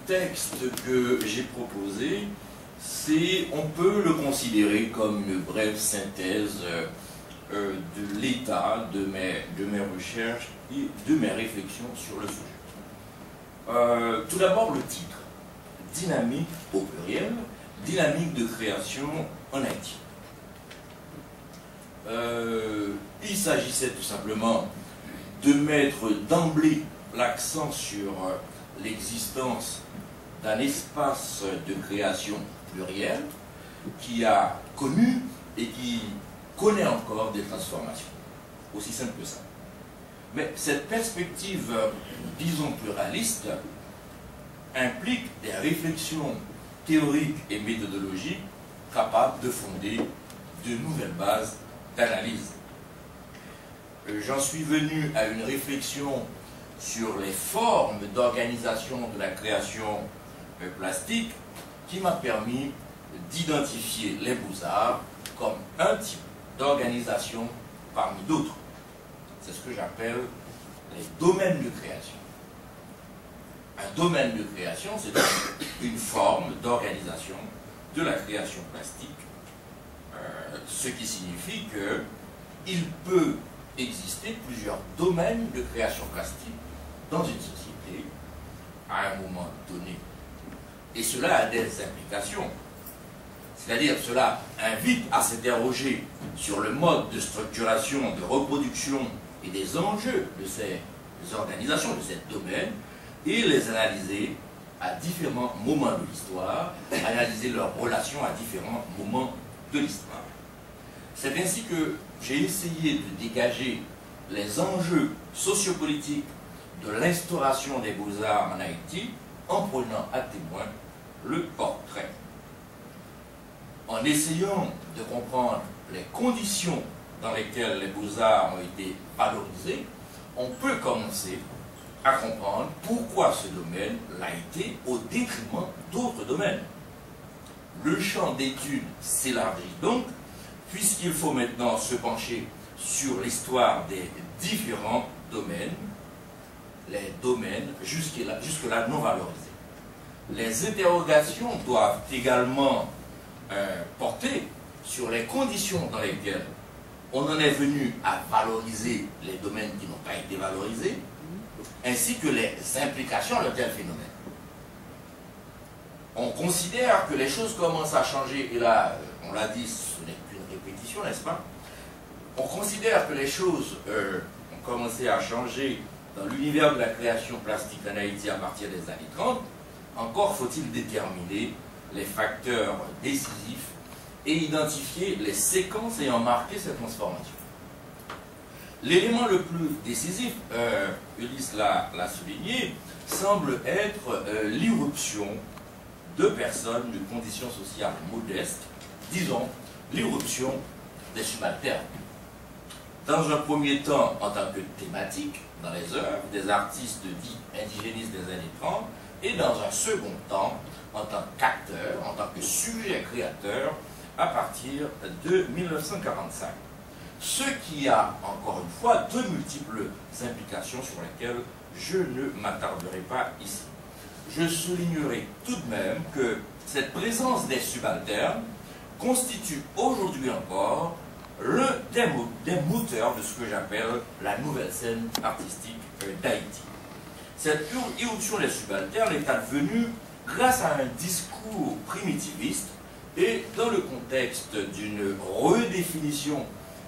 texte que j'ai proposé, on peut le considérer comme une brève synthèse de l'état de mes recherches et de mes réflexions sur le sujet. Tout d'abord, le titre, dynamique au pluriel, dynamique de création en Haïti. Il s'agissait tout simplement de mettre d'emblée l'accent sur l'existence d'un espace de création pluriel qui a connu et qui connaît encore des transformations. Aussi simple que ça. Mais cette perspective, disons, pluraliste, implique des réflexions théoriques et méthodologiques capables de fonder de nouvelles bases d'analyse. J'en suis venu à une réflexion sur les formes d'organisation de la création plastique qui m'a permis d'identifier les beaux-arts comme un type d'organisation parmi d'autres. C'est ce que j'appelle les domaines de création. Un domaine de création, c'est une forme d'organisation de la création plastique, ce qui signifie qu'il peut exister plusieurs domaines de création plastique dans une société à un moment donné. Et cela a des implications. C'est-à-dire, cela invite à s'interroger sur le mode de structuration, de reproduction et des enjeux de ces organisations, de ces domaines, et les analyser à différents moments de l'histoire, analyser leurs relations à différents moments de l'histoire. C'est ainsi que j'ai essayé de dégager les enjeux sociopolitiques de l'instauration des beaux-arts en Haïti en prenant à témoin le portrait. En essayant de comprendre les conditions dans lesquelles les beaux-arts ont été valorisés, on peut commencer à comprendre pourquoi ce domaine l'a été au détriment d'autres domaines. Le champ d'études s'élargit donc, puisqu'il faut maintenant se pencher sur l'histoire des différents domaines, les domaines jusque-là non valorisés. Les interrogations doivent également porter sur les conditions dans lesquelles on en est venu à valoriser les domaines qui n'ont pas été valorisés, ainsi que les implications de tel phénomène. On considère que les choses commencent à changer, et là, on l'a dit, ce n'est qu'une répétition, n'est-ce pas? On considère que les choses ont commencé à changer dans l'univers de la création plastique en Haïti à partir des années 30, encore faut-il déterminer les facteurs décisifs et identifier les séquences ayant marqué cette transformation. L'élément le plus décisif, Ulysse l'a souligné, semble être l'irruption de personnes de conditions sociales modestes, disons l'irruption des subalternes. Dans un premier temps, en tant que thématique, dans les œuvres des artistes dits indigénistes des années 30, et dans un second temps, en tant qu'acteur, en tant que sujet créateur, à partir de 1945. Ce qui a, encore une fois, de multiples implications sur lesquelles je ne m'attarderai pas ici. Je soulignerai tout de même que cette présence des subalternes constitue aujourd'hui encore l'un des moteurs de ce que j'appelle la nouvelle scène artistique d'Haïti. Cette irruption des subalternes est advenue grâce à un discours primitiviste et dans le contexte d'une redéfinition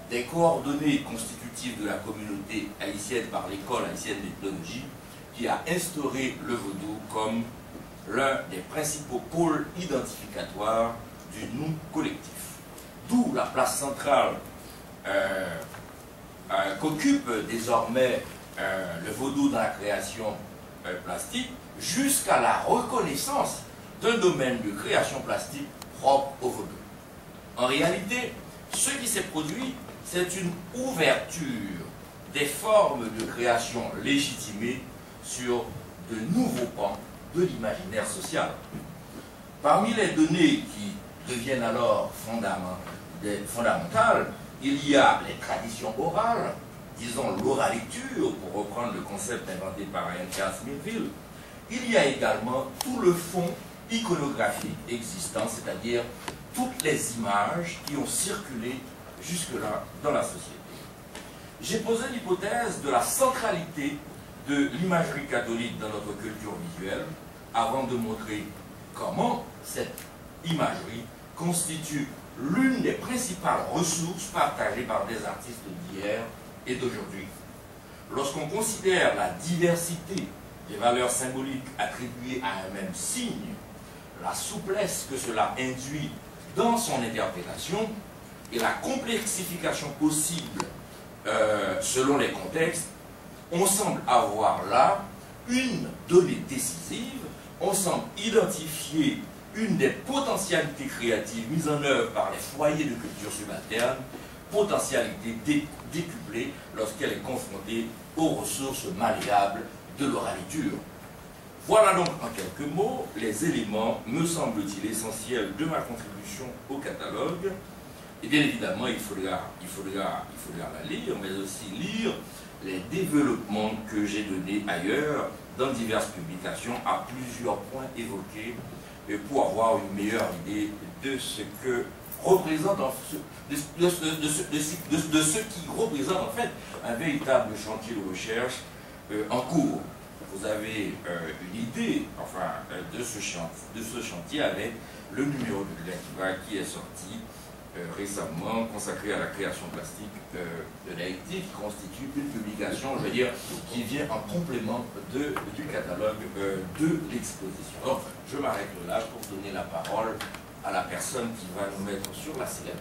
des coordonnées constitutives de la communauté haïtienne par l'école haïtienne d'ethnologie qui a instauré le vaudou comme l'un des principaux pôles identificatoires du nous collectif. D'où la place centrale qu'occupe désormais le vaudou dans la création plastique, jusqu'à la reconnaissance d'un domaine de création plastique propre au vaudou. En réalité, ce qui s'est produit, c'est une ouverture des formes de création légitimées sur de nouveaux pans de l'imaginaire social. Parmi les données qui deviennent alors fondamentales, il y a les traditions orales, disons l'oraliture, pour reprendre le concept inventé par Ian Smithville. il y a également tout le fond iconographique existant, c'est-à-dire toutes les images qui ont circulé jusque-là dans la société. J'ai posé l'hypothèse de la centralité de l'imagerie catholique dans notre culture visuelle avant de montrer comment cette imagerie constitue l'une des principales ressources partagées par des artistes d'hier et d'aujourd'hui. Lorsqu'on considère la diversité des valeurs symboliques attribuées à un même signe, la souplesse que cela induit dans son interprétation et la complexification possible selon les contextes, on semble avoir là une donnée décisive, on semble identifier une des potentialités créatives mises en œuvre par les foyers de culture subalterne, potentialité décuplée lorsqu'elle est confrontée aux ressources malléables de l'oraliture. Voilà donc en quelques mots les éléments, me semble-t-il, essentiels de ma contribution au catalogue. Et bien évidemment, il faudra la lire, mais aussi lire les développements que j'ai donnés ailleurs dans diverses publications à plusieurs points évoqués pour avoir une meilleure idée de ce que représente de ce qui représente en fait un véritable chantier de recherche en cours. Vous avez une idée enfin, de ce chantier avec le numéro de l'Intiva qui est sorti récemment, consacré à la création plastique de l'Haïti, qui constitue une publication, je veux dire, qui vient en complément du catalogue de l'exposition. Donc, je m'arrête là pour donner la parole à la personne qui va nous mettre sur la sellette